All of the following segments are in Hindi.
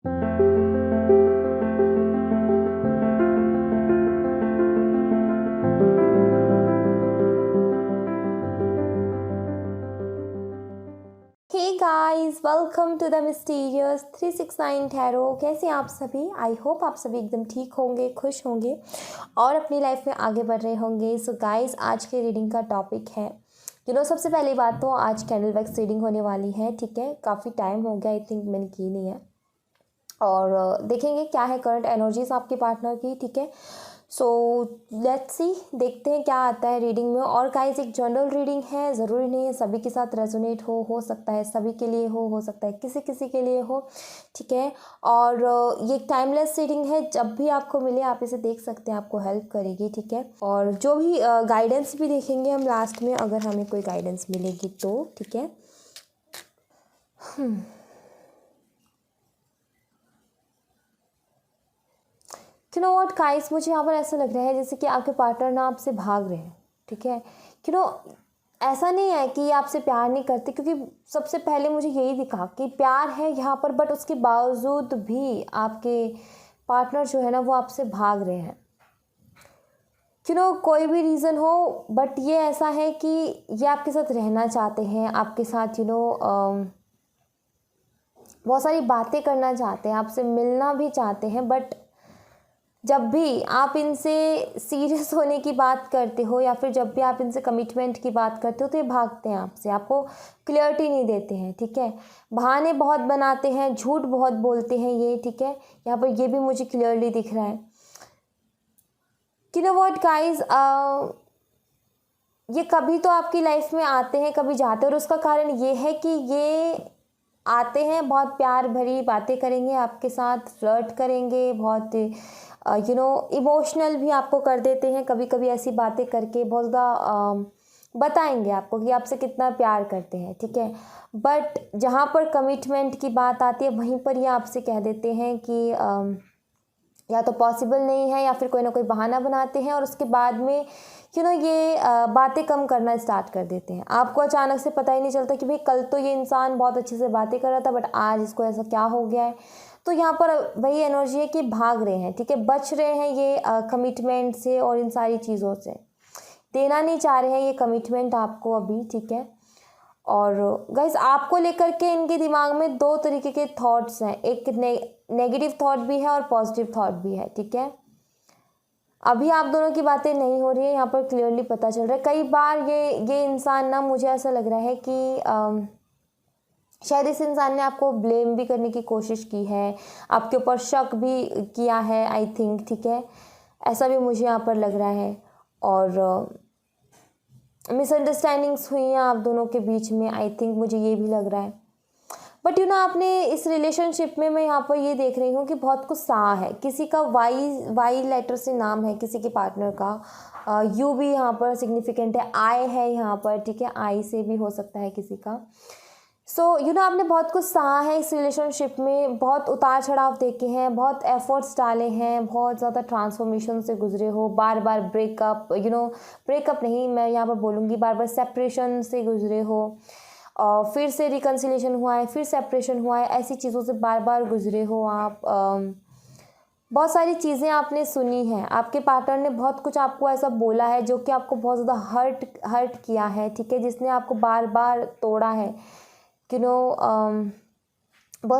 Hey guys, welcome to the mysterious 369 tarot. कैसे हैं आप सभी? आई होप आप सभी एकदम ठीक होंगे, खुश होंगे और अपनी लाइफ में आगे बढ़ रहे होंगे। सो गाइस, आज के रीडिंग का टॉपिक है सबसे पहली बात तो आज कैंडल वैक्स रीडिंग होने वाली है। ठीक है, काफ़ी टाइम हो गया, आई थिंक मैंने की नहीं है। और देखेंगे क्या है करंट एनर्जीज आपके पार्टनर की। ठीक है, सो लेट्स सी, देखते हैं क्या आता है रीडिंग में। और गाइस, एक जनरल रीडिंग है, ज़रूरी नहीं है सभी के साथ रेजोनेट हो सकता है सभी के लिए हो सकता है किसी किसी के लिए हो। ठीक है, और ये टाइमलेस रीडिंग है, जब भी आपको मिले आप इसे देख सकते हैं, आपको हेल्प करेगी। ठीक है, और जो भी गाइडेंस भी देखेंगे हम लास्ट में, अगर हमें कोई गाइडेंस मिलेगी तो। ठीक है, नो व्हाट गाइस, मुझे यहाँ पर ऐसा लग रहा है जैसे कि आपके पार्टनर ना आपसे भाग रहे हैं। ठीक है, नो ऐसा नहीं है कि ये आपसे प्यार नहीं करते, क्योंकि सबसे पहले मुझे यही दिखा कि प्यार है यहाँ पर, बट उसके बावजूद भी आपके पार्टनर जो है ना वो आपसे भाग रहे हैं। कोई भी रीज़न हो, बट ये ऐसा है कि ये आपके साथ रहना चाहते हैं, आपके साथ बहुत सारी बातें करना चाहते हैं, आपसे मिलना भी चाहते हैं, बट जब भी आप इनसे सीरियस होने की बात करते हो या फिर जब भी आप इनसे कमिटमेंट की बात करते हो तो ये भागते हैं आपसे, आपको क्लियरिटी नहीं देते हैं। ठीक है, बहाने बहुत बनाते हैं, झूठ बहुत बोलते हैं ये। ठीक है, यहाँ पर ये भी मुझे क्लियरली दिख रहा है। व्हाट गाइस, ये कभी तो आपकी लाइफ में आते हैं, कभी जाते हैं, और उसका कारण ये है कि ये आते हैं, बहुत प्यार भरी बातें करेंगे आपके साथ, फ्लर्ट करेंगे, बहुत इमोशनल भी आपको कर देते हैं कभी कभी, ऐसी बातें करके बहुत ज़्यादा बताएंगे आपको कि आपसे कितना प्यार करते हैं। ठीक है, बट जहाँ पर कमिटमेंट की बात आती है वहीं पर ये आपसे कह देते हैं कि या तो पॉसिबल नहीं है या फिर कोई ना कोई बहाना बनाते हैं, और उसके बाद में ये बातें कम करना स्टार्ट कर देते हैं। आपको अचानक से पता ही नहीं चलता कि भाई कल तो ये इंसान बहुत अच्छे से बातें कर रहा था, बट आज इसको ऐसा क्या हो गया है। तो यहाँ पर वही एनर्जी है कि भाग रहे हैं। ठीक है, बच रहे हैं ये कमिटमेंट से और इन सारी चीज़ों से, देना नहीं चाह रहे हैं ये कमिटमेंट आपको अभी। ठीक है, और गाइस, आपको लेकर के इनके दिमाग में दो तरीके के थॉट्स हैं, एक नेगेटिव थॉट भी है और पॉजिटिव थॉट भी है। ठीक है, अभी आप दोनों की बातें नहीं हो रही है, यहाँ पर क्लियरली पता चल रहा है। कई बार ये इंसान ना, मुझे ऐसा लग रहा है कि शायद इस इंसान ने आपको ब्लेम भी करने की कोशिश की है, आपके ऊपर शक भी किया है, आई थिंक। ठीक है, ऐसा भी मुझे यहाँ पर लग रहा है, और मिसअंडरस्टैंडिंग्स हुई हैं आप दोनों के बीच में, आई थिंक मुझे ये भी लग रहा है। बट आपने इस रिलेशनशिप में, मैं यहाँ पर ये देख रही हूँ कि बहुत कुछ सा है, किसी का वाई लेटर से नाम है किसी के पार्टनर का, यू भी यहाँ पर सिग्निफिकेंट है, आई है यहाँ पर। ठीक है, आई से भी हो सकता है किसी का। सो आपने बहुत कुछ सहा है इस रिलेशनशिप में, बहुत उतार चढ़ाव देखे हैं, बहुत एफर्ट्स डाले हैं, बहुत ज़्यादा ट्रांसफॉर्मेशन से गुजरे हो, बार बार ब्रेकअप ब्रेकअप नहीं, मैं यहाँ पर बोलूँगी बार बार सेपरेशन से गुजरे हो, और फिर से रिकन्सिलेशन हुआ है, फिर सेपरेशन हुआ है, ऐसी चीज़ों से बार बार गुजरे हो आप। बहुत सारी चीज़ें आपने सुनी हैं, आपके पार्टनर ने बहुत कुछ आपको ऐसा बोला है जो कि आपको बहुत ज़्यादा हर्ट किया है। ठीक है, जिसने आपको बार बार तोड़ा है। बहुत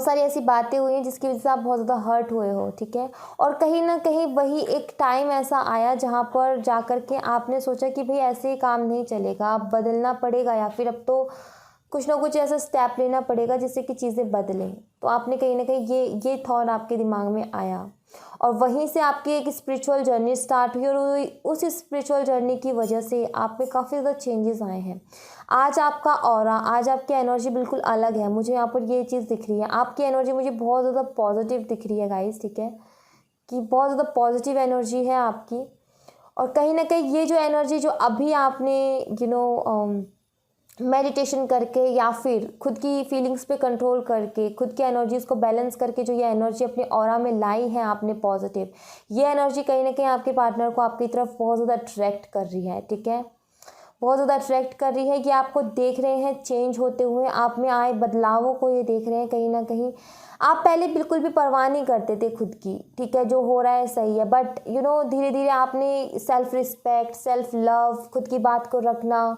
सारी ऐसी बातें हुई हैं जिसकी वजह से आप बहुत ज़्यादा हर्ट हुए हो। ठीक है, और कहीं ना कहीं वही एक टाइम ऐसा आया जहाँ पर जा कर के आपने सोचा कि भाई ऐसे ही काम नहीं चलेगा, अब बदलना पड़ेगा, या फिर अब तो कुछ ना कुछ ऐसा स्टेप लेना पड़ेगा जिससे कि चीज़ें बदलें। तो आपने कहीं ना कहीं ये थॉट आपके दिमाग में आया, और वहीं से आपकी एक स्पिरिचुअल जर्नी स्टार्ट हुई, और उस स्पिरिचुअल जर्नी की वजह से आप में काफ़ी ज़्यादा चेंजेस आए हैं। आज आपका ऑरा, आज आपकी एनर्जी बिल्कुल अलग है। मुझे यहाँ पर ये चीज़ दिख रही है, आपकी एनर्जी मुझे बहुत ज़्यादा पॉजिटिव दिख रही है गाइस। ठीक है, कि बहुत ज़्यादा पॉजिटिव एनर्जी है आपकी, और कहीं ना कहीं ये जो एनर्जी जो अभी आपने मेडिटेशन करके या फिर खुद की फीलिंग्स पे कंट्रोल करके, खुद की एनर्जीज़ को बैलेंस करके जो ये एनर्जी अपने ऑरा में लाई है आपने पॉजिटिव, ये एनर्जी कहीं ना कहीं आपके पार्टनर को आपकी तरफ बहुत ज़्यादा अट्रैक्ट कर रही है। ठीक है, बहुत ज़्यादा अट्रैक्ट कर रही है कि आपको देख रहे हैं चेंज होते हुए, आप में आए बदलावों को ये देख रहे हैं, कहीं ना कहीं आप पहले बिल्कुल भी परवाह नहीं करते थे खुद की, ठीक है, जो हो रहा है सही है, बट धीरे धीरे आपने सेल्फ रिस्पेक्ट, सेल्फ लव, खुद की बात को रखना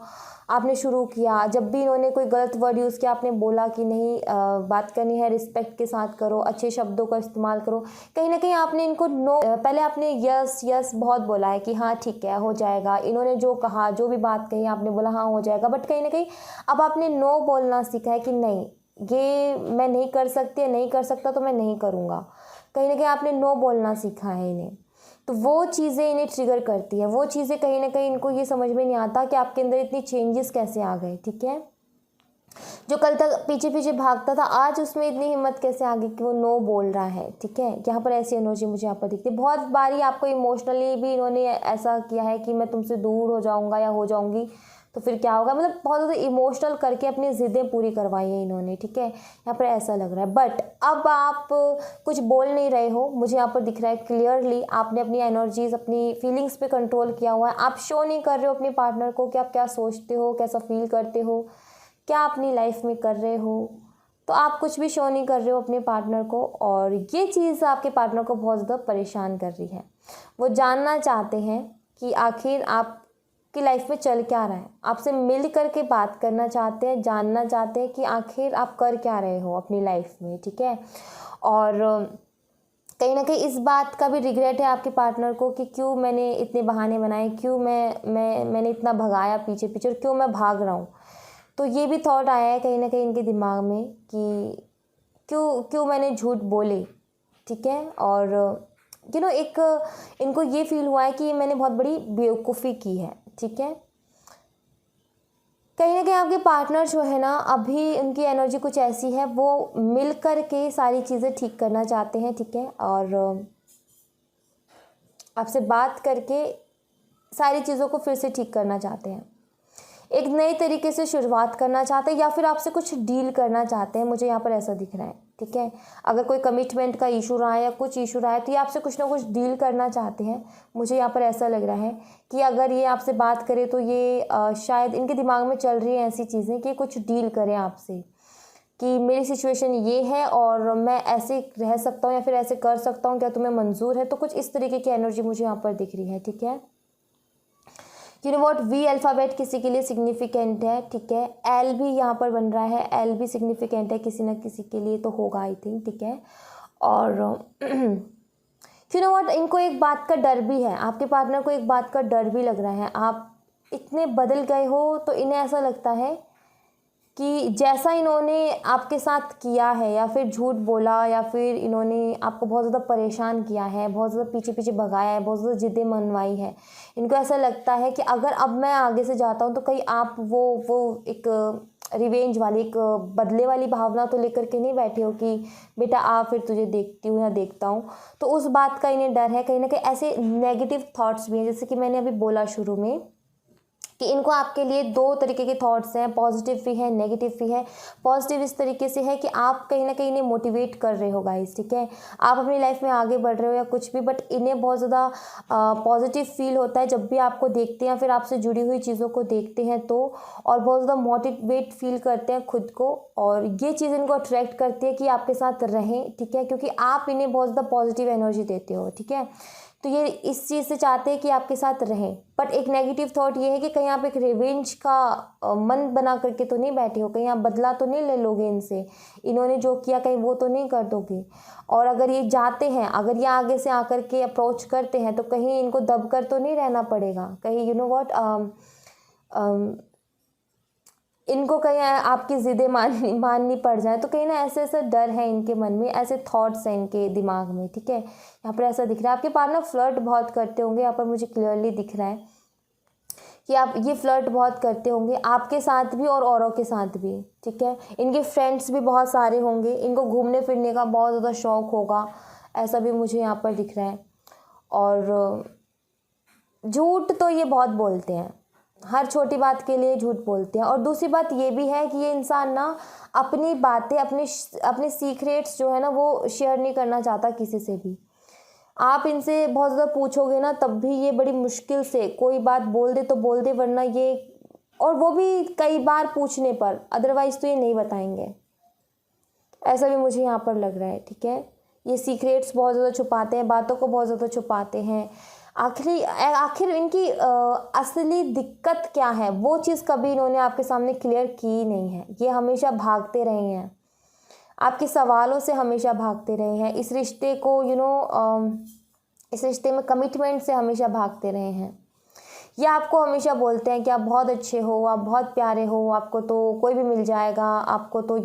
आपने शुरू किया। जब भी इन्होंने कोई गलत वर्ड यूज़ किया, आपने बोला कि नहीं, बात करनी है रिस्पेक्ट के साथ करो, अच्छे शब्दों का इस्तेमाल करो। कहीं ना कहीं आपने इनको नो, पहले आपने यस यस बहुत बोला है कि हाँ ठीक है हो जाएगा, इन्होंने जो कहा, जो भी बात कही आपने बोला हाँ हो जाएगा, बट कहीं ना कहीं अब आपने नो बोलना सीखा है कि नहीं, ये मैं नहीं कर सकती, नहीं कर सकता तो मैं नहीं करूँगा। कहीं ना कहीं आपने नो बोलना सीखा है इन्हें, तो वो चीज़ें इन्हें ट्रिगर करती है। वो चीज़ें कहीं ना कहीं इनको ये समझ में नहीं आता कि आपके अंदर इतनी चेंजेस कैसे आ गए, ठीक है। जो कल तक पीछे पीछे भागता था, आज उसमें इतनी हिम्मत कैसे आ गई कि वो नो बोल रहा है, ठीक है। यहाँ पर ऐसी एनर्जी मुझे यहाँ पर दिखती है। बहुत बारी आपको इमोशनली भी इन्होंने ऐसा किया है कि मैं तुमसे दूर हो जाऊँगा या हो जाऊँगी तो फिर क्या होगा, मतलब बहुत ज़्यादा इमोशनल करके अपनी ज़िद्दें पूरी करवाई है इन्होंने, ठीक है। यहाँ पर ऐसा लग रहा है, बट अब आप कुछ बोल नहीं रहे हो, मुझे यहाँ पर दिख रहा है क्लियरली आपने अपनी एनर्जीज, अपनी फीलिंग्स पे कंट्रोल किया हुआ है। आप शो नहीं कर रहे हो अपने पार्टनर को कि आप क्या सोचते हो, कैसा फील करते हो, क्या अपनी लाइफ में कर रहे हो, तो आप कुछ भी शो नहीं कर रहे हो अपने पार्टनर को, और ये चीज़ आपके पार्टनर को बहुत ज़्यादा परेशान कर रही है। वो जानना चाहते हैं कि आखिर आपकी लाइफ में चल क्या रहा है, आपसे मिल करके बात करना चाहते हैं, जानना चाहते हैं कि आखिर आप कर क्या रहे हो अपनी लाइफ में, ठीक है। और कहीं ना कहीं इस बात का भी रिग्रेट है आपके पार्टनर को कि क्यों मैंने इतने बहाने बनाए, क्यों मैंने इतना भगाया पीछे पीछे, और क्यों मैं भाग रहा हूँ। तो ये भी थॉट आया है कहीं ना कहीं इनके दिमाग में कि क्यों क्यों मैंने झूठ बोले, ठीक है। और एक इनको ये फील हुआ है कि मैंने बहुत बड़ी बेवकूफ़ी की है, ठीक है। कहीं ना कहीं आपके पार्टनर जो है ना, अभी उनकी एनर्जी कुछ ऐसी है, वो मिल कर के सारी चीज़ें ठीक करना चाहते हैं, ठीक है। और आपसे बात करके सारी चीज़ों को फिर से ठीक करना चाहते हैं, एक नए तरीके से शुरुआत करना चाहते हैं, या फिर आपसे कुछ डील करना चाहते हैं। मुझे यहाँ पर ऐसा दिख रहा है, ठीक है। अगर कोई कमिटमेंट का इशू रहा है या कुछ इशू रहा है तो ये आपसे कुछ ना कुछ डील करना चाहते हैं। मुझे यहाँ पर ऐसा लग रहा है कि अगर ये आपसे बात करे तो ये शायद इनके दिमाग में चल रही है ऐसी चीज़ें कि कुछ डील करें आपसे, कि मेरी सिचुएशन ये है और मैं ऐसे रह सकता हूँ या फिर ऐसे कर सकता हूँ, क्या तुम्हें मंजूर है। तो कुछ इस तरीके की एनर्जी मुझे यहाँ पर दिख रही है, ठीक है। व्हाट, वी अल्फ़ाबेट किसी के लिए सिग्निफिकेंट है, ठीक है। एल भी यहाँ पर बन रहा है, एल भी सिग्निफिकेंट है किसी न किसी के लिए, तो होगा आई थिंक, ठीक है। और व्हाट, इनको एक बात का डर भी है, आपके पार्टनर को एक बात का डर भी लग रहा है। आप इतने बदल गए हो तो इन्हें ऐसा लगता है कि जैसा इन्होंने आपके साथ किया है, या फिर झूठ बोला, या फिर इन्होंने आपको बहुत ज़्यादा परेशान किया है, बहुत ज़्यादा पीछे पीछे भगाया है, बहुत ज़्यादा ज़िद्दें मनवाई है, इनको ऐसा लगता है कि अगर अब मैं आगे से जाता हूँ तो कहीं आप वो एक रिवेंज वाली, एक बदले वाली भावना तो लेकर के नहीं बैठे हो कि बेटा आ फिर तुझे देखती हूँ या देखता हूँ। तो उस बात का इन्हें डर है। कहीं ना कहीं ऐसे नेगेटिव थॉट्स भी हैं, जैसे कि मैंने अभी बोला शुरू में कि इनको आपके लिए दो तरीके के थॉट्स हैं, पॉजिटिव भी है, नेगेटिव भी है। पॉजिटिव इस तरीके से है कि आप कहीं ना कहीं इन्हें मोटिवेट कर रहे हो गाइस, ठीक है। आप अपनी लाइफ में आगे बढ़ रहे हो या कुछ भी, बट इन्हें बहुत ज़्यादा पॉजिटिव फील होता है जब भी आपको देखते हैं या फिर आपसे जुड़ी हुई चीज़ों को देखते हैं तो, और बहुत ज़्यादा मोटिवेट फील करते हैं खुद को, और ये चीज़ इनको अट्रैक्ट करती है कि आपके साथ रहें, ठीक है, क्योंकि आप इन्हें बहुत ज़्यादा पॉजिटिव एनर्जी देते हो, ठीक है। तो ये इस चीज़ से चाहते हैं कि आपके साथ रहें। बट एक नेगेटिव थॉट ये है कि कहीं आप एक रिवेंज का मन बना करके तो नहीं बैठे हो, कहीं आप बदला तो नहीं ले लोगे इनसे, इन्होंने जो किया कहीं वो तो नहीं कर दोगे। और अगर ये जाते हैं, अगर ये आगे से आकर के अप्रोच करते हैं तो कहीं इनको दब कर तो नहीं रहना पड़ेगा, कहीं व्हाट, इनको कहीं आपकी ज़िद्दें माननी पड़ जाए, तो कहीं ना ऐसे ऐसा डर है इनके मन में, ऐसे थॉट्स हैं इनके दिमाग में, ठीक है। यहाँ पर ऐसा दिख रहा है। आपके पार्टनर फ्लर्ट बहुत करते होंगे, यहाँ पर मुझे क्लियरली दिख रहा है कि आप ये फ्लर्ट बहुत करते होंगे, आपके साथ भी और औरों के साथ भी, ठीक है। इनके फ्रेंड्स भी बहुत सारे होंगे, इनको घूमने फिरने का बहुत ज़्यादा शौक़ होगा, ऐसा भी मुझे यहाँ पर दिख रहा है। और झूठ तो ये बहुत बोलते हैं, हर छोटी बात के लिए झूठ बोलते हैं। और दूसरी बात ये भी है कि ये इंसान ना अपनी बातें, अपने सीक्रेट्स जो है ना वो शेयर नहीं करना चाहता किसी से भी। आप इनसे बहुत ज़्यादा पूछोगे ना तब भी ये बड़ी मुश्किल से कोई बात बोल दे तो बोल दे, वरना ये, और वो भी कई बार पूछने पर, अदरवाइज़ तो ये नहीं बताएंगे। ऐसा भी मुझे यहाँ पर लग रहा है, ठीक है। ये सीक्रेट्स बहुत ज़्यादा छुपाते हैं, बातों को बहुत ज़्यादा छुपाते हैं। आखिर इनकी असली दिक्कत क्या है, वो चीज़ कभी इन्होंने आपके सामने क्लियर की नहीं है। ये हमेशा भागते रहे हैं, आपके सवालों से हमेशा भागते रहे हैं। इस रिश्ते को इस रिश्ते में कमिटमेंट से हमेशा भागते रहे हैं। ये आपको हमेशा बोलते हैं कि आप बहुत अच्छे हो, आप बहुत प्यारे हो, आपको तो कोई भी मिल जाएगा, आपको तो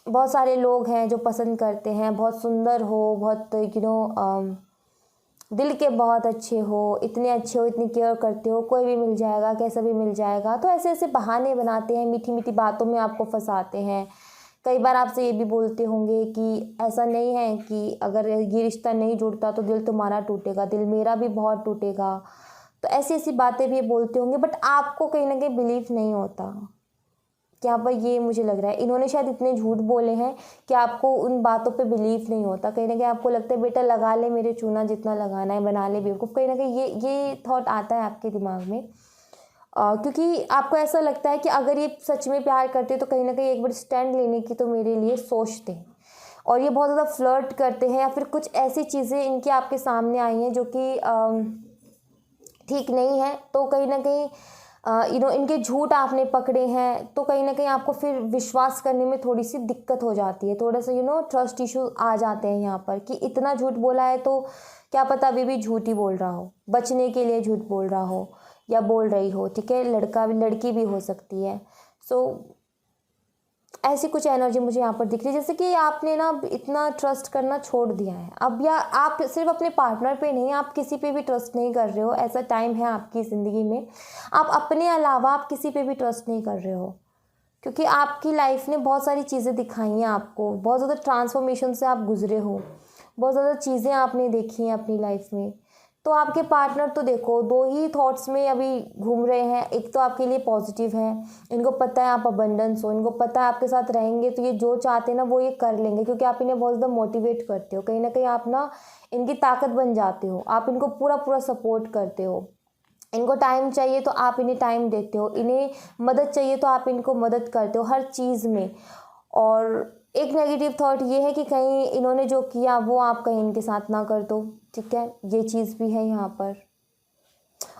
बहुत सारे लोग हैं जो पसंद करते हैं, बहुत सुंदर हो, बहुत दिल के बहुत अच्छे हो, इतने अच्छे हो, इतनी केयर करते हो, कोई भी मिल जाएगा, कैसा भी मिल जाएगा। तो ऐसे ऐसे बहाने बनाते हैं, मीठी मीठी बातों में आपको फंसाते हैं। कई बार आपसे ये भी बोलते होंगे कि ऐसा नहीं है कि अगर ये रिश्ता नहीं जुड़ता तो दिल तुम्हारा टूटेगा, दिल मेरा भी बहुत टूटेगा। तो ऐसी ऐसी बातें भी बोलते होंगे, बट आपको कहीं ना कहीं बिलीव नहीं होता। यहाँ पर ये मुझे लग रहा है इन्होंने शायद इतने झूठ बोले हैं कि आपको उन बातों पे बिलीव नहीं होता। कहीं ना कहीं आपको लगता है बेटा लगा ले मेरे चूना जितना लगाना है, बना ले बेवकूफ़। कहीं ना कहीं ये थॉट आता है आपके दिमाग में, क्योंकि आपको ऐसा लगता है कि अगर ये सच में प्यार करते तो कहीं ना कहीं एक बार स्टैंड लेने की तो मेरे लिए सोचते। और ये बहुत ज़्यादा फ्लर्ट करते हैं, या फिर कुछ ऐसी चीज़ें इनकी आपके सामने आई हैं जो कि ठीक नहीं है। तो कहीं ना कहीं इनके झूठ आपने पकड़े हैं, तो कहीं ना कहीं आपको फिर विश्वास करने में थोड़ी सी दिक्कत हो जाती है। थोड़ा सा ट्रस्ट इशू आ जाते हैं यहाँ पर कि इतना झूठ बोला है तो क्या पता अभी भी झूठ ही बोल रहा हो, बचने के लिए झूठ बोल रहा हो या बोल रही हो, ठीक है। लड़की भी हो सकती है। ऐसी कुछ एनर्जी मुझे यहाँ पर दिख रही है, जैसे कि आपने ना इतना ट्रस्ट करना छोड़ दिया है अब। या आप सिर्फ अपने पार्टनर पे नहीं, आप किसी पे भी ट्रस्ट नहीं कर रहे हो। ऐसा टाइम है आपकी ज़िंदगी में आप अपने अलावा आप किसी पे भी ट्रस्ट नहीं कर रहे हो, क्योंकि आपकी लाइफ ने बहुत सारी चीज़ें दिखाई हैं आपको, बहुत ज़्यादा ट्रांसफॉर्मेशन से आप गुजरे हो, बहुत ज़्यादा चीज़ें आपने देखी हैं अपनी लाइफ में। तो आपके पार्टनर तो देखो दो ही थॉट्स में अभी घूम रहे हैं। एक तो आपके लिए पॉजिटिव है, इनको पता है आप अबंडेंस हो, इनको पता है आपके साथ रहेंगे तो ये जो चाहते हैं ना वो ये कर लेंगे, क्योंकि आप इन्हें बहुत ज़्यादा मोटिवेट करते हो। कहीं ना कहीं आप ना इनकी ताकत बन जाते हो, आप इनको पूरा पूरा सपोर्ट करते हो। इनको टाइम चाहिए तो आप इन्हें टाइम देते हो, इन्हें मदद चाहिए तो आप इनको मदद करते हो हर चीज़ में। और एक नेगेटिव थॉट ये है कि कहीं इन्होंने जो किया वो आप कहीं इनके साथ ना कर दो, ठीक है। ये चीज़ भी है यहाँ पर।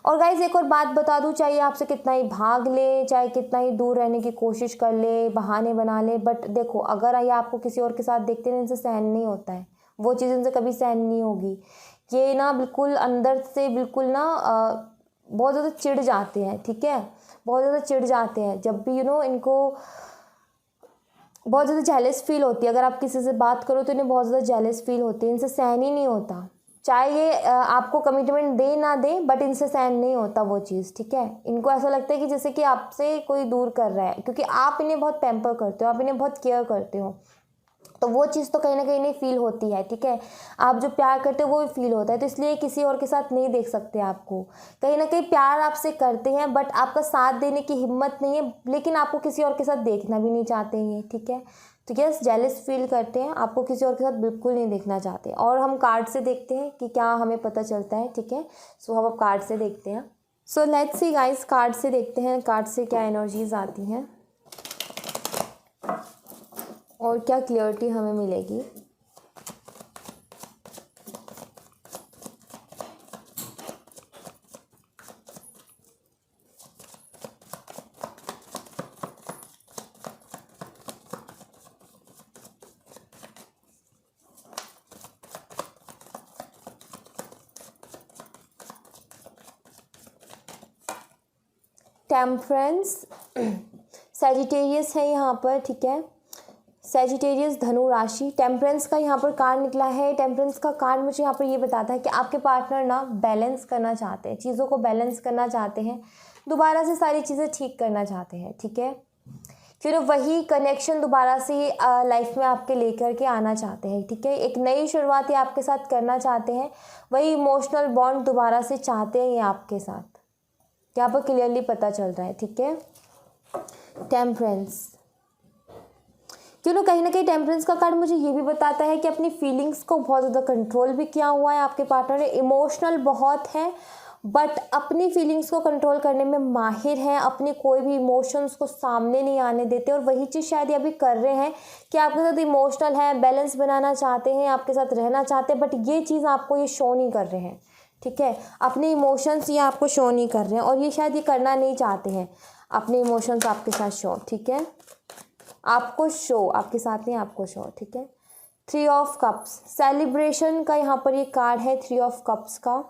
और गाइज एक और बात बता दूँ, चाहे आपसे कितना ही भाग ले, चाहे कितना ही दूर रहने की कोशिश कर ले, बहाने बना ले, बट देखो अगर ये आपको किसी और के साथ देखते हैं इनसे सहन नहीं होता है, वो चीज़ इनसे कभी सहन नहीं होगी। ये ना बिल्कुल अंदर से बिल्कुल ना बहुत ज़्यादा चिढ़ जाते हैं, ठीक है। बहुत ज़्यादा चिढ़ जाते हैं जब भी इनको बहुत ज़्यादा जेलस फील होती है। अगर आप किसी से बात करो तो इन्हें बहुत ज़्यादा जेलस फील होती है, इनसे सहन ही नहीं होता। चाहे ये आपको कमिटमेंट दे ना दे, बट इनसे सहन नहीं होता वो चीज़, ठीक है। इनको ऐसा लगता है कि जैसे कि आपसे कोई दूर कर रहा है, क्योंकि आप इन्हें बहुत पैम्पर करते हो, आप इन्हें बहुत केयर करते हो। तो वो चीज़ तो कहीं ना कहीं नहीं फील होती है, ठीक है। आप जो प्यार करते हो वो भी फील होता है, तो इसलिए किसी और के साथ नहीं देख सकते आपको। कहीं ना कहीं प्यार आपसे करते हैं, बट आपका साथ देने की हिम्मत नहीं है, लेकिन आपको किसी और के साथ देखना भी नहीं चाहते हैं, ठीक है। तो यस, जेलस फील करते हैं, आपको किसी और के साथ बिल्कुल नहीं देखना चाहते। और हम कार्ड से देखते हैं कि क्या हमें पता चलता है, ठीक है। सो हम अब कार्ड से देखते हैं। So let's see guys, card से देखते हैं कार्ड से क्या एनर्जीज आती हैं और क्या क्लियरिटी हमें मिलेगी। टेम्परेंस, सैजिटेरियस है यहाँ पर, ठीक है। सैजिटेरियस धनु राशि, टेम्परेंस का यहाँ पर कार्ड निकला है। टेम्परेंस का कार्ड मुझे यहाँ पर ये बताता है कि आपके पार्टनर ना बैलेंस करना चाहते हैं, चीज़ों को बैलेंस करना चाहते हैं, दोबारा से सारी चीज़ें ठीक करना चाहते हैं, ठीक है। फिर वही कनेक्शन दोबारा से लाइफ में आपके लेकर के आना चाहते हैं, ठीक है। एक नई शुरुआत आपके साथ करना चाहते हैं, वही इमोशनल बॉन्ड दोबारा से चाहते हैं ये आपके साथ, यहाँ पर क्लियरली पता चल रहा है, ठीक है। टेम्परेंस, कहीं ना कहीं टेम्परेंस का कार्ड मुझे ये भी बताता है कि अपनी फीलिंग्स को बहुत ज़्यादा कंट्रोल भी किया हुआ है आपके पार्टनर ने, इमोशनल बहुत है बट अपनी फीलिंग्स को कंट्रोल करने में माहिर हैं, अपने कोई भी इमोशंस को सामने नहीं आने देते। और वही चीज़ शायद ये अभी कर रहे हैं कि आपके साथ इमोशनल हैं, बैलेंस बनाना चाहते हैं, आपके साथ रहना चाहते हैं, बट ये चीज़ आपको ये शो नहीं कर रहे हैं, ठीक है। अपने इमोशंस ये आपको शो नहीं कर रहे हैं, और ये शायद ये करना नहीं चाहते हैं, अपने इमोशंस आपके साथ शो, ठीक है। आपको शो, आपके साथ नहीं, आपको शो, ठीक है। 3 ऑफ कप्स, सेलिब्रेशन का यहाँ पर ये कार्ड है, 3 ऑफ कप्स का।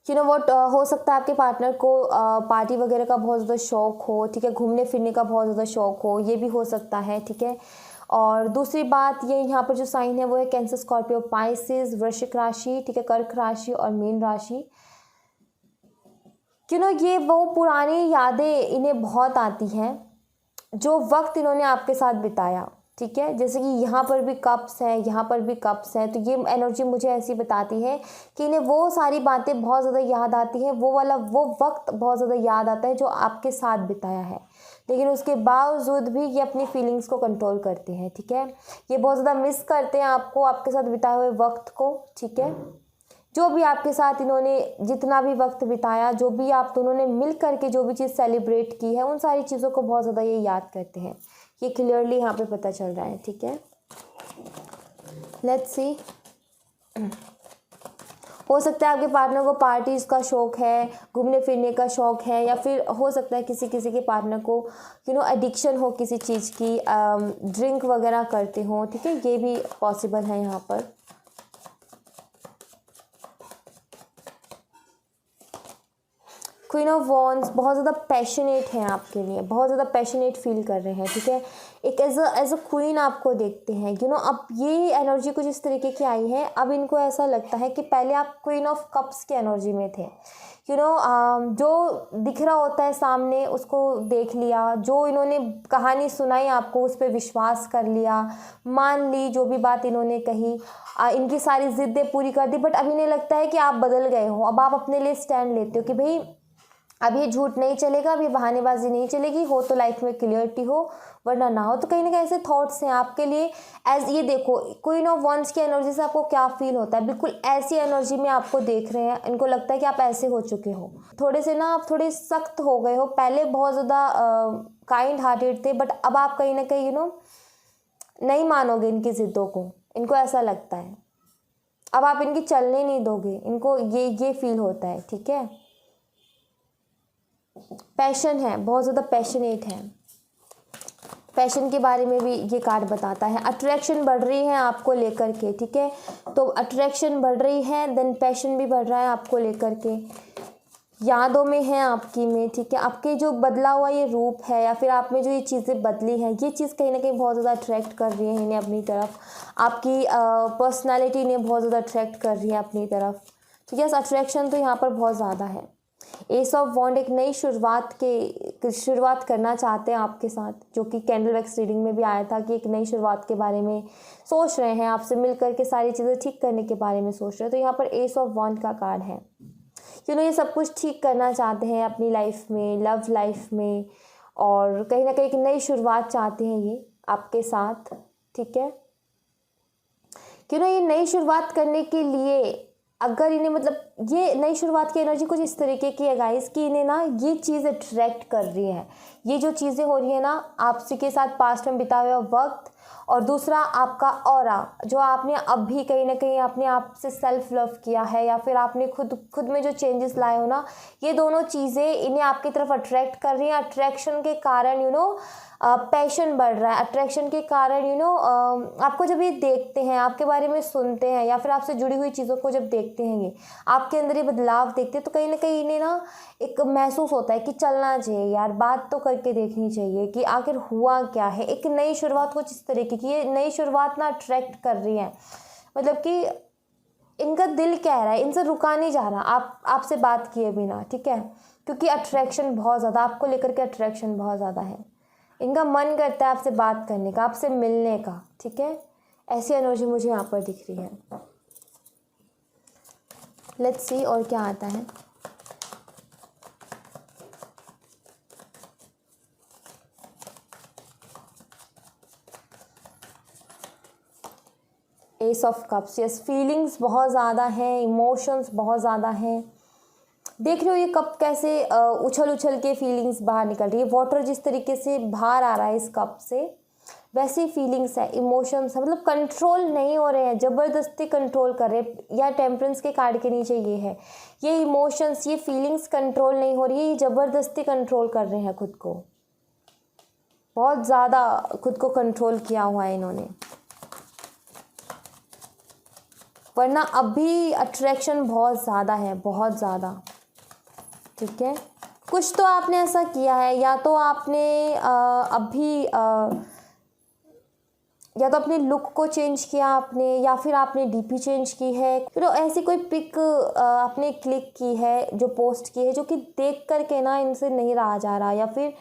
यू नो व्हाट, हो सकता है आपके पार्टनर को पार्टी वगैरह का बहुत ज़्यादा शौक हो, ठीक है, घूमने फिरने का बहुत ज़्यादा शौक हो, ये भी हो सकता है, ठीक है। और दूसरी बात ये यहाँ पर जो साइन है वो है कैंसर, स्कॉर्पियो, पाइसिस, वृश्चिक राशि, ठीक है, कर्क राशि और मीन राशि। यू नो ये वो पुरानी यादें इन्हें बहुत आती हैं, जो वक्त इन्होंने आपके साथ बिताया, ठीक है। जैसे कि यहाँ पर भी कप्स है, यहाँ पर भी कप्स है, तो ये एनर्जी मुझे ऐसी बताती है कि इन्हें वो सारी बातें बहुत ज़्यादा याद आती हैं, वो वक्त बहुत ज़्यादा याद आता है जो आपके साथ बिताया है, लेकिन उसके बावजूद भी ये अपनी फीलिंग्स को कंट्रोल करते हैं, ठीक है। ये बहुत ज़्यादा मिस करते हैं आपको, आपके साथ बिताए हुए वक्त को, ठीक है। जो भी आपके साथ इन्होंने जितना भी वक्त बिताया, जो भी आप दोनों ने मिल करके जो भी चीज़ सेलिब्रेट की है, उन सारी चीज़ों को बहुत ज़्यादा ये याद करते हैं, ये क्लियरली यहाँ पे पता चल रहा है, ठीक है। लेट्स सी, हो सकता है आपके पार्टनर को पार्टीज़ का शौक है, घूमने फिरने का शौक है, या फिर हो सकता है किसी किसी के पार्टनर को यू नो एडिक्शन हो किसी चीज़ की, ड्रिंक वगैरह करते हो, ठीक है, ये भी पॉसिबल है यहाँ पर। क्वीन ऑफ वॉन्ड्स बहुत ज़्यादा पैशनेट हैं आपके लिए, बहुत ज़्यादा पैशनेट फील कर रहे हैं, ठीक है। एक एज अ क्वीन आपको देखते हैं, यू नो। अब ये एनर्जी कुछ इस तरीके की आई है, अब इनको ऐसा लगता है कि पहले आप क्वीन ऑफ कप्स की एनर्जी में थे, यू नो। जो दिख रहा होता है सामने उसको देख लिया, जो इन्होंने कहानी सुनाई आपको उस पर विश्वास कर लिया, मान ली जो भी बात इन्होंने कही, इनकी सारी ज़िद्दें पूरी कर दी, बट अब इन्हें लगता है कि आप बदल गए हो, अब आप अपने लिए स्टैंड लेते हो कि भाई अब ये झूठ नहीं चलेगा, अब ये बहानेबाजी नहीं चलेगी, हो तो लाइफ में क्लियरिटी हो वरना ना हो। तो कहीं ना कहीं ऐसे थॉट्स हैं आपके लिए। एज ये देखो, क्वीन ऑफ वंस की एनर्जी से आपको क्या फील होता है, बिल्कुल ऐसी एनर्जी में आपको देख रहे हैं, इनको लगता है कि आप ऐसे हो चुके हो, थोड़े से ना आप थोड़े सख्त हो गए हो, पहले बहुत ज़्यादा काइंड हार्टेड थे, बट अब आप कहीं ना कहीं यू नो नहीं मानोगे इनकी ज़िद्दों को, इनको ऐसा लगता है अब आप इनकी चलने नहीं दोगे, इनको ये फील होता है, ठीक है। पैशन है, बहुत ज़्यादा पैशनेट है, पैशन के बारे में भी ये कार्ड बताता है। अट्रैक्शन बढ़ रही है आपको लेकर के, ठीक है, तो अट्रैक्शन बढ़ रही है, देन पैशन भी बढ़ रहा है आपको लेकर के, यादों में है आपकी में, ठीक है। आपके जो बदला हुआ ये रूप है, या फिर आप में जो ये चीज़ें बदली हैं, ये चीज़ कहीं ना कहीं बहुत ज़्यादा अट्रैक्ट कर रही है इन्हें अपनी तरफ, आपकी पर्सनैलिटी इन्हें बहुत ज़्यादा अट्रैक्ट कर रही है अपनी तरफ, ठीक है। अट्रैक्शन तो यहाँ पर बहुत ज़्यादा है। एस ऑफ वॉन्ड एक नई शुरुआत करना चाहते हैं आपके साथ, जो कि कैंडल वैक्स रीडिंग में भी आया था कि एक नई शुरुआत के बारे में सोच रहे हैं, आपसे मिल करके सारी चीज़ें ठीक करने के बारे में सोच रहे हैं। तो यहाँ पर एस ऑफ वॉन्ड का कार्ड है, यू नो, ये सब कुछ ठीक करना चाहते हैं अपनी लाइफ में, लव लाइफ में, और कहीं ना कहीं एक नई शुरुआत चाहते हैं ये आपके साथ, ठीक है। यू नो ये नई शुरुआत करने के लिए अगर इन्हें मतलब ये नई शुरुआत की एनर्जी कुछ इस तरीके की है गाइस कि इन्हें ना ये चीज़ अट्रैक्ट कर रही है, ये जो चीज़ें हो रही है ना आपसे के साथ पास्ट में बिताया हुआ वक्त, और दूसरा आपका ऑरा, जो आपने अब भी कहीं ना कहीं अपने आप से सेल्फ लव किया है, या फिर आपने खुद में जो चेंजेस लाए हो ना, ये दोनों चीज़ें इन्हें आपकी तरफ अट्रैक्ट कर रही हैं। अट्रैक्शन के कारण यू नो पैशन बढ़ रहा है, अट्रैक्शन के कारण यू नो आपको जब ये देखते हैं, आपके बारे में सुनते हैं, या फिर आपसे जुड़ी हुई चीज़ों को जब देखते हैं, ये आपके अंदर ये बदलाव देखते हैं, तो कहीं ना कहीं इन्हें ना एक महसूस होता है कि चलना चाहिए यार, बात तो करके देखनी चाहिए कि आखिर हुआ क्या है। एक नई शुरुआत कुछ इस तरीके की, ये नई शुरुआत ना अट्रैक्ट कर रही है, मतलब कि इनका दिल कह रहा है, इनसे रुका नहीं जा रहा आपसे बात किए बिना, ठीक है, क्योंकि अट्रैक्शन बहुत ज़्यादा आपको लेकर के, अट्रैक्शन बहुत ज़्यादा है, इनका मन करता है आपसे बात करने का, आपसे मिलने का, ठीक है। ऐसी एनर्जी मुझे यहाँ पर दिख रही है। लेट्स सी और क्या आता है। S of cups, yes, feelings बहुत ज़्यादा हैं, इमोशंस बहुत ज़्यादा हैं। देख रहे हो ये कप कैसे उछल उछल के फीलिंग्स बाहर निकल रही है। वाटर जिस तरीके से बाहर आ रहा है इस कप से, वैसे फीलिंग्स है, इमोशंस है, मतलब कंट्रोल नहीं हो रहे हैं, ज़बरदस्ती कंट्रोल कर रहे हैं। या टेम्परेंस के कार्ड के नीचे ये है, ये इमोशंस, ये फीलिंग्स कंट्रोल नहीं हो रही है, ये ज़बरदस्ती कंट्रोल कर रहे हैं खुद को, बहुत ज़्यादा खुद को कंट्रोल किया हुआ है इन्होंने। वरना अभी अट्रैक्शन बहुत ज़्यादा है, बहुत ज़्यादा, ठीक है। कुछ तो आपने ऐसा किया है, या तो आपने या तो अपने लुक को चेंज किया आपने, या फिर आपने डीपी चेंज की है, फिर ऐसी कोई पिक आपने क्लिक की है, जो पोस्ट की है, जो कि देख करके ना इनसे नहीं रहा जा रहा, या फिर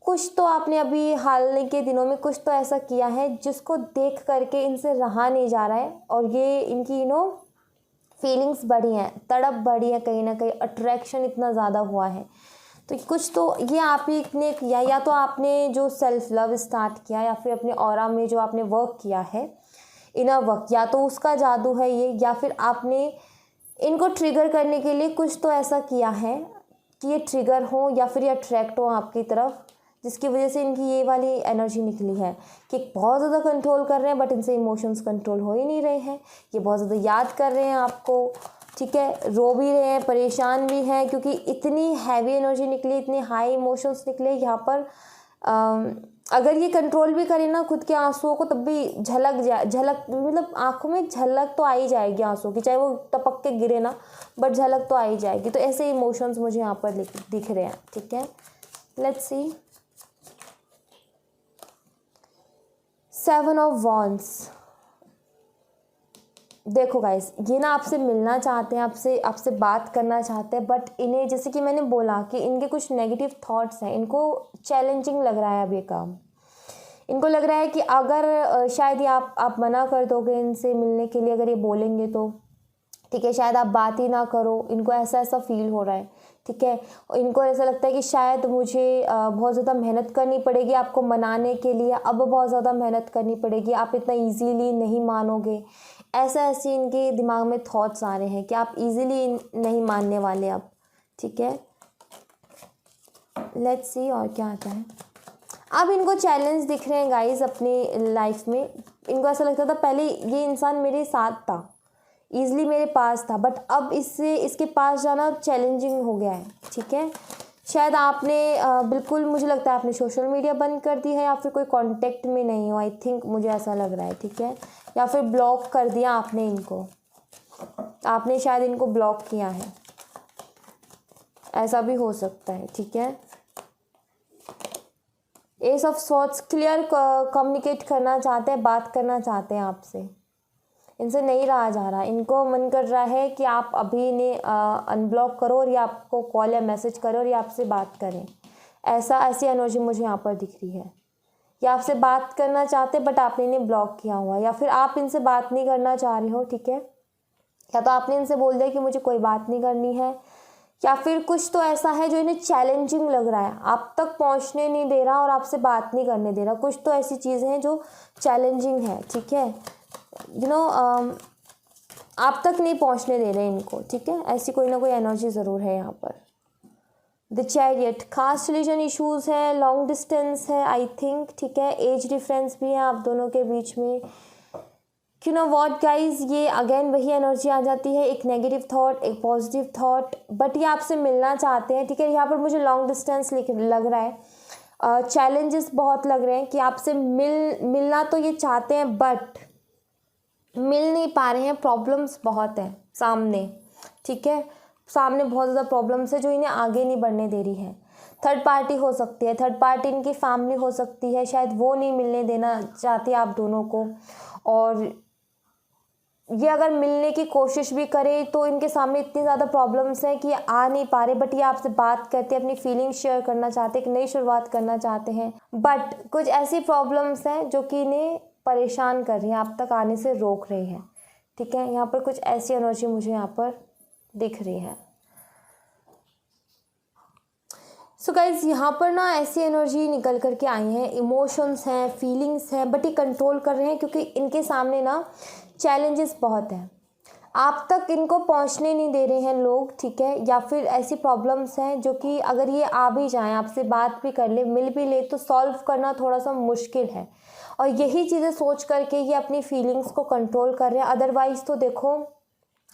कुछ तो आपने अभी हाल के दिनों में कुछ तो ऐसा किया है जिसको देख करके इनसे रहा नहीं जा रहा है, और ये इनकी फीलिंग्स बढ़ी हैं, तड़प बढ़ी है, कहीं ना कहीं अट्रैक्शन इतना ज़्यादा हुआ है। तो कुछ तो ये आप ही ने किया, या तो आपने जो सेल्फ लव स्टार्ट किया, या फिर अपने ऑरा में जो आपने वर्क किया है, इनर वर्क, या तो उसका जादू है ये, या फिर आपने इनको ट्रिगर करने के लिए कुछ तो ऐसा किया है कि ये ट्रिगर हो, या फिर ये अट्रैक्ट हो आपकी तरफ, जिसकी वजह से इनकी ये वाली एनर्जी निकली है कि बहुत ज़्यादा कंट्रोल कर रहे हैं, बट इनसे इमोशंस कंट्रोल हो ही नहीं रहे हैं। ये बहुत ज़्यादा याद कर रहे हैं आपको, ठीक है, रो भी रहे हैं, परेशान भी हैं, क्योंकि इतनी हैवी एनर्जी निकली, इतने हाई इमोशंस निकले यहाँ पर। अगर ये कंट्रोल भी करें ना खुद के आंसुओं को, तब भी झलक मतलब आंखों में झलक तो आ ही जाएगी आंसुओं की, चाहे वो टपक के गिरे ना, बट झलक तो आ ही जाएगी। तो ऐसे इमोशंस मुझे यहाँ पर दिख रहे हैं, ठीक है। Let's see, 7 of wands. देखो गाइस, ये ना आपसे मिलना चाहते हैं, आपसे बात करना चाहते हैं, बट इन्हें, जैसे कि मैंने बोला कि इनके कुछ नेगेटिव थॉट्स हैं, इनको चैलेंजिंग लग रहा है अब ये काम। इनको लग रहा है कि अगर शायद ये आप मना कर दोगे इनसे मिलने के लिए, अगर ये बोलेंगे तो, ठीक है, शायद आप बात ही ना करो, इनको ऐसा फील हो रहा है, ठीक है। इनको ऐसा लगता है कि शायद मुझे बहुत ज़्यादा मेहनत करनी पड़ेगी आपको मनाने के लिए, अब बहुत ज़्यादा मेहनत करनी पड़ेगी, आप इतना इजीली नहीं मानोगे, ऐसे इनके दिमाग में थॉट्स आ रहे हैं कि आप इजीली नहीं मानने वाले अब, ठीक है। लेट्स सी और क्या आता है। अब इनको चैलेंज दिख रहे हैं गाइस अपनी लाइफ में। इनको ऐसा लगता था पहले ये इंसान मेरे साथ था, ईज़िली मेरे पास था, बट अब इसके पास जाना चैलेंजिंग हो गया है, ठीक है। शायद आपने बिल्कुल, मुझे लगता है आपने सोशल मीडिया बंद कर दी है, या फिर कोई कांटेक्ट में नहीं हो, आई थिंक, मुझे ऐसा लग रहा है, ठीक है। या फिर ब्लॉक कर दिया आपने इनको, आपने शायद इनको ब्लॉक किया है, ऐसा भी हो सकता है, ठीक है। S of swords, clear communicate करना चाहते हैं, बात करना चाहते हैं आपसे, इनसे नहीं रहा जा रहा, इनको मन कर रहा है कि आप अभी इन्हें अनब्लॉक करो और ये आपको कॉल या मैसेज करो और ये आपसे बात करें। ऐसी एनर्जी मुझे यहाँ पर दिख रही है। या आपसे बात करना चाहते बट आपने इन्हें ब्लॉक किया हुआ है, या फिर आप इनसे बात नहीं करना चाह रहे हो, ठीक है। या तो आपने इनसे बोल दिया कि मुझे कोई बात नहीं करनी है, या फिर कुछ तो ऐसा है जो इन्हें चैलेंजिंग लग रहा है, आप तक पहुँचने नहीं दे रहा और आपसे बात नहीं करने दे रहा। कुछ तो ऐसी चीज़ें हैं जो चैलेंजिंग है, ठीक है, आप तक नहीं पहुंचने दे रहे इनको, ठीक है। ऐसी कोई ना कोई एनर्जी ज़रूर है यहाँ पर। The chariot, caste religion issues है, लॉन्ग डिस्टेंस है आई थिंक, ठीक है। एज डिफरेंस भी है आप दोनों के बीच में। यू नो व्हाट गाइज, ये अगेन वही एनर्जी आ जाती है, एक नेगेटिव थॉट, एक पॉजिटिव थॉट, बट ये आपसे मिलना चाहते हैं, ठीक है। यहाँ पर मुझे लॉन्ग डिस्टेंस लग रहा है, चैलेंजेस बहुत लग रहे हैं कि आपसे मिलना तो ये चाहते हैं बट मिल नहीं पा रहे हैं, प्रॉब्लम्स बहुत हैं सामने, ठीक है। सामने बहुत ज़्यादा प्रॉब्लम्स है जो इन्हें आगे नहीं बढ़ने दे रही है। थर्ड पार्टी हो सकती है, थर्ड पार्टी इनकी फैमिली हो सकती है, शायद वो नहीं मिलने देना चाहती आप दोनों को, और ये अगर मिलने की कोशिश भी करे तो इनके सामने इतनी ज़्यादा प्रॉब्लम्स हैं कि ये आ नहीं पा रहे, बट ये आपसे बात करते हैं, अपनी फीलिंग्स शेयर करना चाहते हैं, एक नई शुरुआत करना चाहते हैं, बट कुछ ऐसी प्रॉब्लम्स हैं जो कि इन्हें परेशान कर रही हैं, आप तक आने से रोक रही हैं, ठीक है। यहाँ पर कुछ ऐसी एनर्जी मुझे यहाँ पर दिख रही है। सो गाइज यहाँ पर ना ऐसी एनर्जी निकल करके आई हैं, इमोशंस हैं, फीलिंग्स हैं, बट ये कंट्रोल कर रहे हैं क्योंकि इनके सामने ना चैलेंजेस बहुत हैं। आप तक इनको पहुंचने नहीं दे रहे हैं लोग, ठीक है, या फिर ऐसी प्रॉब्लम्स हैं जो कि अगर ये आ भी जाएं, आपसे बात भी कर ले, मिल भी ले, तो सॉल्व करना थोड़ा सा मुश्किल है। और यही चीज़ें सोच करके ये अपनी फीलिंग्स को कंट्रोल कर रहे हैं। अदरवाइज़ तो देखो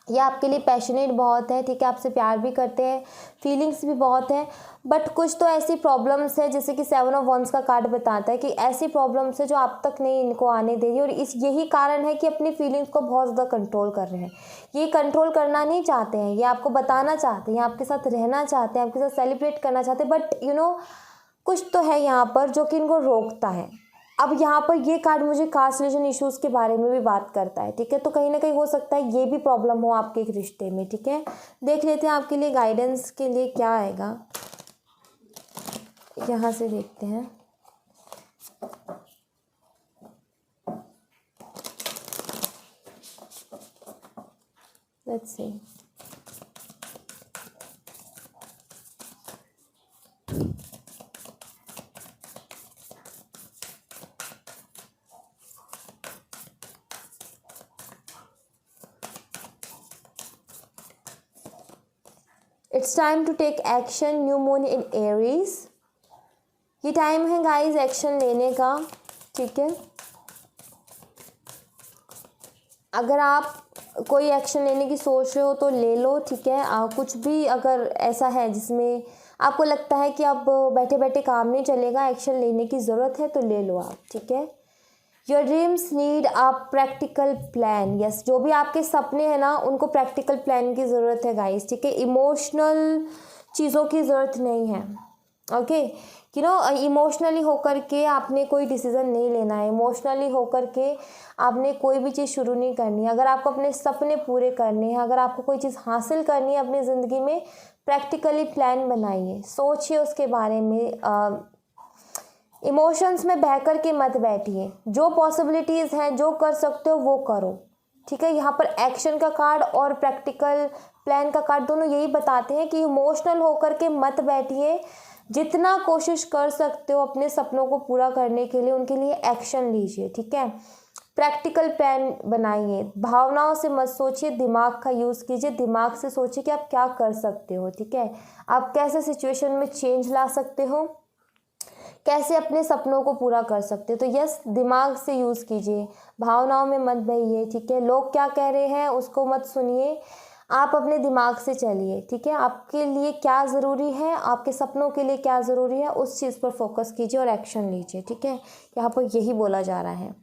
ये आपके लिए पैशनेट बहुत है, ठीक है, आपसे प्यार भी करते हैं, फीलिंग्स भी बहुत है, बट कुछ तो ऐसी प्रॉब्लम्स है, जैसे कि 7 ऑफ वंस का कार्ड बताता है कि ऐसी प्रॉब्लम्स है जो आप तक नहीं इनको आने दे रही, और यही कारण है कि अपनी फीलिंग्स को बहुत ज़्यादा कंट्रोल कर रहे हैं। ये कंट्रोल करना नहीं चाहते हैं, ये आपको बताना चाहते हैं, आपके साथ रहना चाहते हैं, आपके साथ सेलिब्रेट करना चाहते हैं, बट कुछ तो है यहाँ पर जो कि इनको रोकता है। अब यहाँ पर ये कार्ड मुझे कास्ट रिलेशन इश्यूज़ के बारे में भी बात करता है, ठीक है, तो कहीं ना कहीं हो सकता है ये भी प्रॉब्लम हो आपके एक रिश्ते में, ठीक है। देख लेते हैं आपके लिए गाइडेंस के लिए क्या आएगा, यहाँ से देखते हैं। Let's see. It's time to take action, new moon in Aries. ये टाइम है गाइस एक्शन लेने का, ठीक है। अगर आप कोई एक्शन लेने की सोच रहे हो तो ले लो, ठीक है। कुछ भी अगर ऐसा है जिसमें आपको लगता है कि अब बैठे बैठे काम नहीं चलेगा, एक्शन लेने की ज़रूरत है, तो ले लो आप, ठीक है। Your dreams need a practical plan. Yes, जो भी आपके सपने हैं ना उनको प्रैक्टिकल प्लान की ज़रूरत है गाइस, ठीक है। इमोशनल चीज़ों की ज़रूरत नहीं है, ओके। इमोशनली होकर के आपने कोई डिसीज़न नहीं लेना है, इमोशनली होकर के आपने कोई भी चीज़ शुरू नहीं करनी है। अगर आपको अपने सपने पूरे करने हैं, अगर आपको कोई चीज़ हासिल करनी है अपनी ज़िंदगी में, प्रैक्टिकली प्लान बनाइए, सोचिए उसके बारे में। इमोशंस में बह कर के मत बैठिए, जो पॉसिबिलिटीज़ हैं, जो कर सकते हो वो करो, ठीक है। यहाँ पर एक्शन का कार्ड और प्रैक्टिकल प्लान का कार्ड दोनों यही बताते हैं कि इमोशनल होकर के मत बैठिए, जितना कोशिश कर सकते हो अपने सपनों को पूरा करने के लिए उनके लिए एक्शन लीजिए, ठीक है। प्रैक्टिकल प्लान बनाइए, भावनाओं से मत सोचिए, दिमाग का यूज़ कीजिए, दिमाग से सोचिए कि आप क्या कर सकते हो, ठीक है। आप कैसे सिचुएशन में चेंज ला सकते हो, कैसे अपने सपनों को पूरा कर सकते हो। तो यस, दिमाग से यूज़ कीजिए, भावनाओं में मत बहिए, ठीक है। लोग क्या कह रहे हैं उसको मत सुनिए, आप अपने दिमाग से चलिए, ठीक है। आपके लिए क्या ज़रूरी है, आपके सपनों के लिए क्या ज़रूरी है, उस चीज़ पर फोकस कीजिए और एक्शन लीजिए, ठीक है। यहाँ पर यही बोला जा रहा है।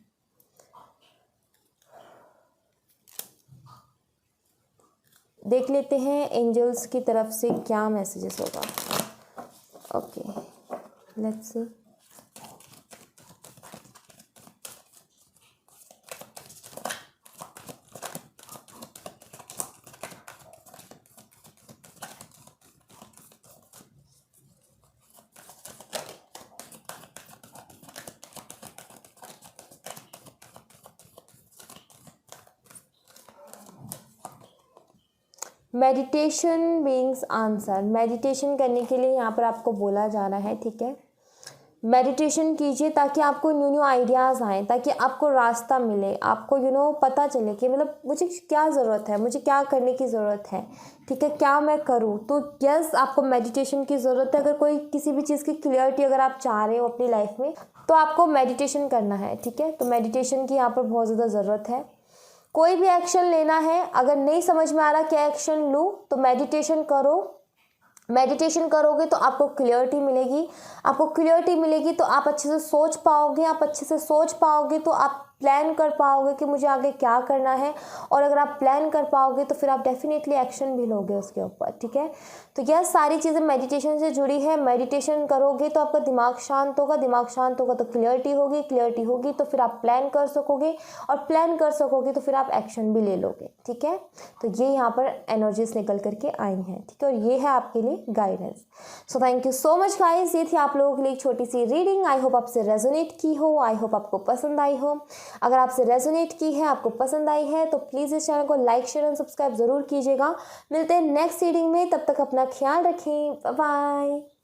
देख लेते हैं एंजल्स की तरफ से क्या मैसेजेस होगा। Okay, let's see. Meditation beings answer. Meditation करने के लिए यहाँ पर आपको बोला जा रहा है, ठीक है। मेडिटेशन कीजिए ताकि आपको न्यू आइडियाज़ आएँ, ताकि आपको रास्ता मिले, आपको पता चले कि मतलब मुझे क्या ज़रूरत है, मुझे क्या करने की ज़रूरत है, ठीक है, क्या मैं करूँ। तो यस, आपको मेडिटेशन की ज़रूरत है। अगर कोई किसी भी चीज़ की क्लियरिटी अगर आप चाह रहे हो अपनी लाइफ में, तो आपको मेडिटेशन करना है, ठीक है। तो मेडिटेशन की यहाँ पर बहुत ज़्यादा ज़रूरत है। कोई भी एक्शन लेना है, अगर नहीं समझ में आ रहा क्या एक्शन लूँ, तो मेडिटेशन करो। मेडिटेशन करोगे तो आपको क्लियरिटी मिलेगी, आपको क्लियरिटी मिलेगी तो आप अच्छे से सोच पाओगे, आप अच्छे से सोच पाओगे तो आप प्लान कर पाओगे कि मुझे आगे क्या करना है, और अगर आप प्लान कर पाओगे तो फिर आप डेफिनेटली एक्शन भी लोगे उसके ऊपर, ठीक है। तो यह सारी चीज़ें मेडिटेशन से जुड़ी है। मेडिटेशन करोगे तो आपका दिमाग शांत होगा, दिमाग शांत होगा तो क्लियरिटी होगी, क्लियरिटी होगी तो फिर आप प्लान कर सकोगे, और प्लान कर सकोगे तो फिर आप एक्शन भी ले लोगे, ठीक है। तो ये यहाँ पर एनर्जीज निकल करके आई हैं, ठीक है, और ये है आपके लिए guidance. So thank you so much guys, ये थी आप लोगों के लिए एक छोटी सी रीडिंग। आई होप आपसे रेजोनेट की हो, आई होप आपको पसंद आई हो। अगर आपसे रेजोनेट की है, आपको पसंद आई है, तो प्लीज़ इस चैनल को लाइक, शेयर एंड सब्सक्राइब ज़रूर कीजिएगा। मिलते हैं नेक्स्ट रीडिंग में, तब तक अपना ख्याल रखें, बाय बाय।